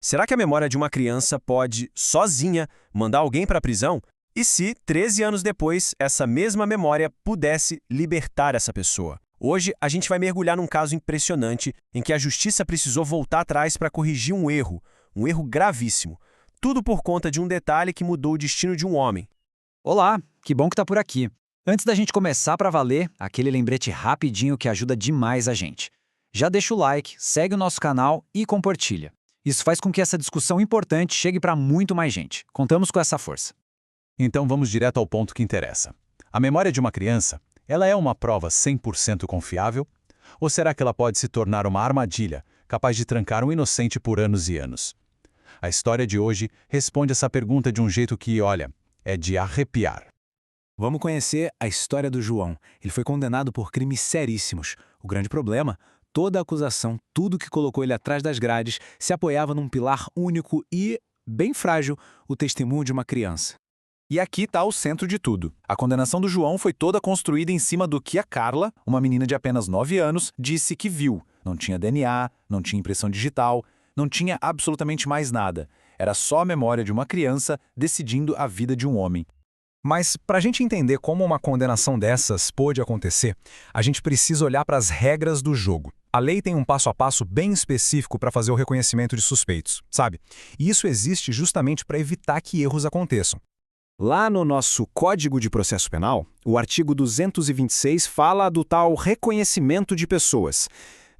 Será que a memória de uma criança pode, sozinha, mandar alguém para a prisão? E se, 13 anos depois, essa mesma memória pudesse libertar essa pessoa? Hoje, a gente vai mergulhar num caso impressionante em que a justiça precisou voltar atrás para corrigir um erro gravíssimo. Tudo por conta de um detalhe que mudou o destino de um homem. Olá, que bom que tá por aqui. Antes da gente começar para valer, aquele lembrete rapidinho que ajuda demais a gente. Já deixa o like, segue o nosso canal e compartilha. Isso faz com que essa discussão importante chegue para muito mais gente. Contamos com essa força. Então vamos direto ao ponto que interessa. A memória de uma criança, ela é uma prova 100% confiável? Ou será que ela pode se tornar uma armadilha, capaz de trancar um inocente por anos e anos? A história de hoje responde essa pergunta de um jeito que, olha, é de arrepiar. Vamos conhecer a história do João. Ele foi condenado por crimes seríssimos. O grande problema, toda a acusação, tudo que colocou ele atrás das grades, se apoiava num pilar único e, bem frágil, o testemunho de uma criança. E aqui está o centro de tudo. A condenação do João foi toda construída em cima do que a Carla, uma menina de apenas 9 anos, disse que viu. Não tinha DNA, não tinha impressão digital, não tinha absolutamente mais nada. Era só a memória de uma criança decidindo a vida de um homem. Mas, para a gente entender como uma condenação dessas pôde acontecer, a gente precisa olhar para as regras do jogo. A lei tem um passo a passo bem específico para fazer o reconhecimento de suspeitos, sabe? E isso existe justamente para evitar que erros aconteçam. Lá no nosso Código de Processo Penal, o artigo 226 fala do tal reconhecimento de pessoas.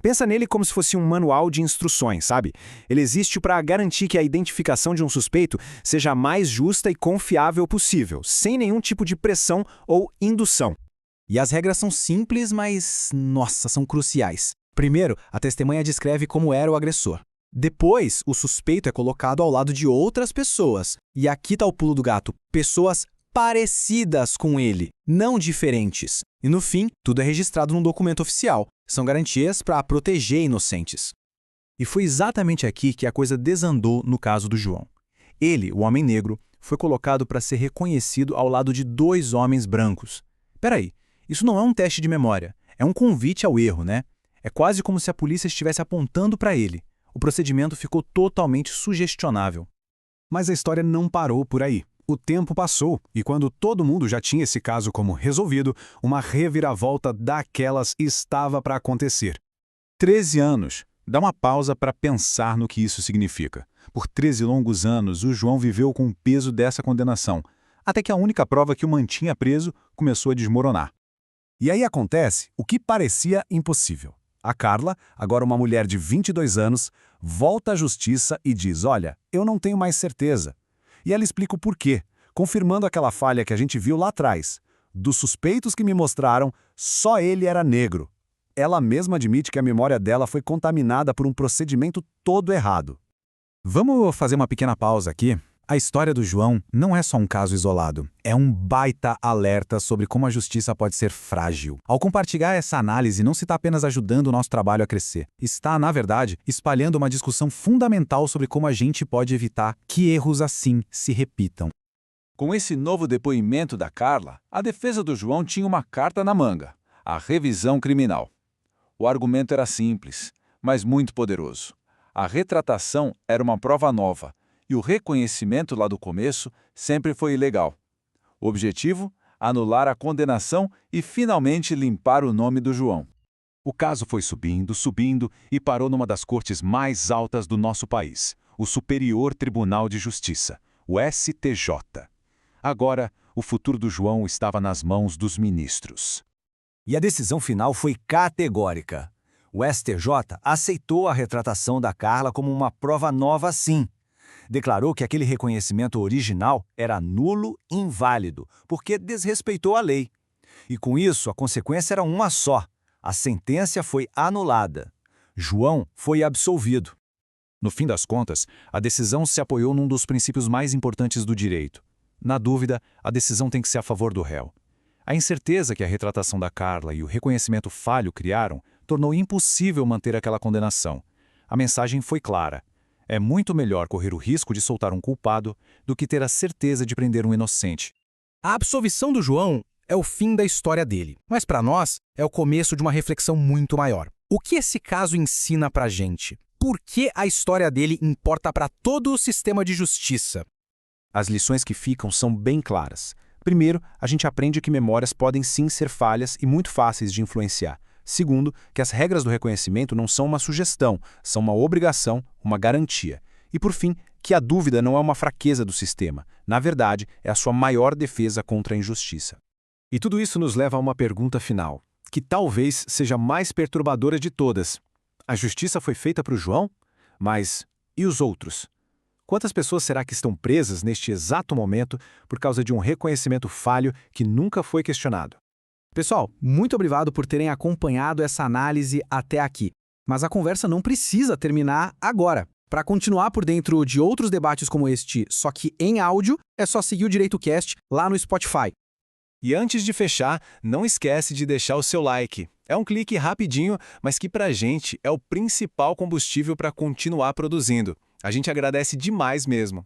Pensa nele como se fosse um manual de instruções, sabe? Ele existe para garantir que a identificação de um suspeito seja a mais justa e confiável possível, sem nenhum tipo de pressão ou indução. E as regras são simples, mas, nossa, são cruciais. Primeiro, a testemunha descreve como era o agressor. Depois, o suspeito é colocado ao lado de outras pessoas. E aqui está o pulo do gato. Pessoas parecidas com ele, não diferentes. E no fim, tudo é registrado num documento oficial. São garantias para proteger inocentes. E foi exatamente aqui que a coisa desandou no caso do João. Ele, o homem negro, foi colocado para ser reconhecido ao lado de 2 homens brancos. Peraí, isso não é um teste de memória, é um convite ao erro, né? É quase como se a polícia estivesse apontando para ele. O procedimento ficou totalmente sugestionável. Mas a história não parou por aí. O tempo passou, e quando todo mundo já tinha esse caso como resolvido, uma reviravolta daquelas estava para acontecer. 13 anos. Dá uma pausa para pensar no que isso significa. Por 13 longos anos, o João viveu com o peso dessa condenação, até que a única prova que o mantinha preso começou a desmoronar. E aí acontece o que parecia impossível. A Carla, agora uma mulher de 22 anos, volta à justiça e diz: olha, eu não tenho mais certeza. E ela explica o porquê, confirmando aquela falha que a gente viu lá atrás. Dos suspeitos que me mostraram, só ele era negro. Ela mesma admite que a memória dela foi contaminada por um procedimento todo errado. Vamos fazer uma pequena pausa aqui. A história do João não é só um caso isolado. É um baita alerta sobre como a justiça pode ser frágil. Ao compartilhar essa análise, não se está apenas ajudando o nosso trabalho a crescer. Está, na verdade, espalhando uma discussão fundamental sobre como a gente pode evitar que erros assim se repitam. Com esse novo depoimento da Carla, a defesa do João tinha uma carta na manga: a revisão criminal. O argumento era simples, mas muito poderoso. A retratação era uma prova nova, e o reconhecimento lá do começo sempre foi ilegal. O objetivo? Anular a condenação e finalmente limpar o nome do João. O caso foi subindo, subindo e parou numa das cortes mais altas do nosso país, o Superior Tribunal de Justiça, o STJ. Agora, o futuro do João estava nas mãos dos ministros. E a decisão final foi categórica. O STJ aceitou a retratação da Carla como uma prova nova, sim. Declarou que aquele reconhecimento original era nulo e inválido, porque desrespeitou a lei. E com isso, a consequência era uma só: a sentença foi anulada. João foi absolvido. No fim das contas, a decisão se apoiou num dos princípios mais importantes do direito. Na dúvida, a decisão tem que ser a favor do réu. A incerteza que a retratação da Carla e o reconhecimento falho criaram tornou impossível manter aquela condenação. A mensagem foi clara: é muito melhor correr o risco de soltar um culpado do que ter a certeza de prender um inocente. A absolvição do João é o fim da história dele, mas para nós é o começo de uma reflexão muito maior. O que esse caso ensina pra gente? por que a história dele importa para todo o sistema de justiça? As lições que ficam são bem claras. Primeiro, a gente aprende que memórias podem sim ser falhas e muito fáceis de influenciar. Segundo, que as regras do reconhecimento não são uma sugestão, são uma obrigação, uma garantia. E por fim, que a dúvida não é uma fraqueza do sistema. Na verdade, é a sua maior defesa contra a injustiça. E tudo isso nos leva a uma pergunta final, que talvez seja a mais perturbadora de todas. A justiça foi feita para o João? Mas e os outros? Quantas pessoas será que estão presas neste exato momento por causa de um reconhecimento falho que nunca foi questionado? Pessoal, muito obrigado por terem acompanhado essa análise até aqui. Mas a conversa não precisa terminar agora. Para continuar por dentro de outros debates como este, só que em áudio, é só seguir o DireitoCast lá no Spotify. E antes de fechar, não esquece de deixar o seu like. É um clique rapidinho, mas que pra gente é o principal combustível para continuar produzindo. A gente agradece demais mesmo.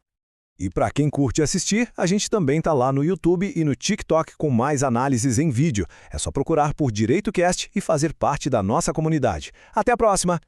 E para quem curte assistir, a gente também tá lá no YouTube e no TikTok com mais análises em vídeo. É só procurar por DireitoCast e fazer parte da nossa comunidade. Até a próxima!